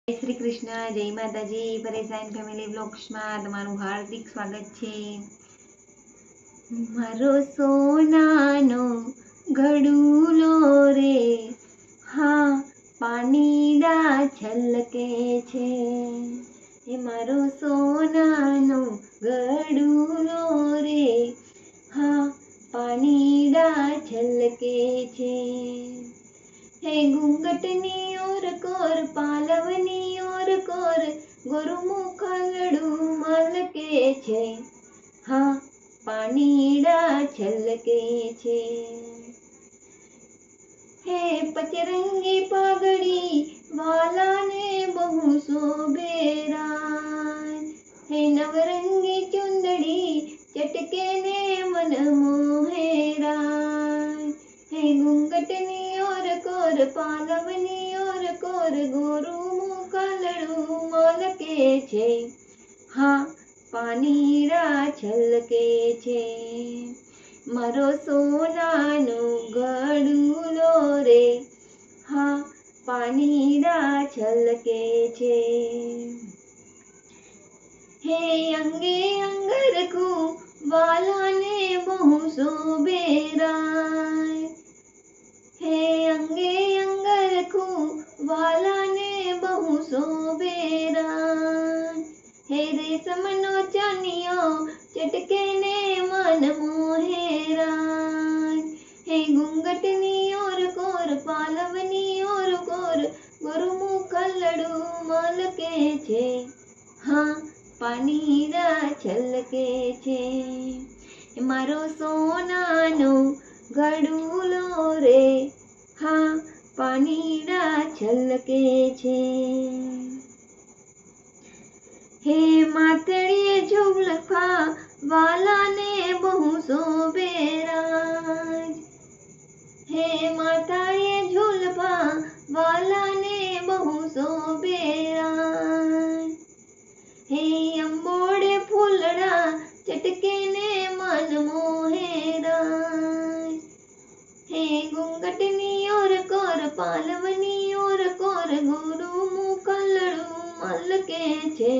જય શ્રી કૃષ્ણ, જય માતાજી. પરેશાન ફેમિલી બ્લોગ્સમાં તમારું હાર્દિક સ્વાગત છે. મારો સોનાનો ઘડુલો રે, હા પાણીડા છલકે છે. એ મારો સોનાનો ઘડુલો રે, હા પાણીડા છલકે છે. હે ઘૂંઘટની ઓર કોર પાલવની ઓર કોર ગોરુમુખલડું મલકે છે, હા પાણીડા છલકે છે. હે પચરંગી પાઘડી વાલાને બહુ શોભે રાય, હે નવરંગી ચુંદડી ચટકે ને મન મોહે રાય. હે ઘૂંઘટની ઓર કોર પાલવની ઓર કોર ગોરુમુખલડું મલકે છે, હા પાણીડા છલકે છે. મારો સોનાનો ઘડુલો રે, હા પાણીડા છલકે છે. હે અંગે અંગરખું વાલાને બહુ શોભે રાય, હે અંગે અંગરખું વાલાને બહુ શોભે રાય. હે રેશમનો ચાનિયો ચટકે ને મન મોહે રાય. હે ઘૂંઘટની ઓર કોર પાલવની ઓર કોર ગોરુમુખલડું મલકે છે, હા પાણીડા છલકે છે. મારો સોનાનો ઘડુલો રે, હા પાણીડા છલકે છે. હે માથેડીએ ઝુલફા વાલાને બહુ શોભે રાય, હે માથાએ ઝુલફા વાલાને બહુ શોભે રાય. હે અંબોડે ફૂલડા ચટકે ને મન મોહે રાય. હે ઘૂંઘટની ઓર કોર પાલવની ઓર કોર ગોરુમુખલડું મલકે છે,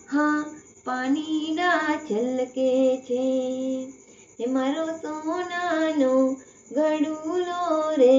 હા પાણીડા છલકે છે. હે મારો સોનાનો ઘડુલો રે,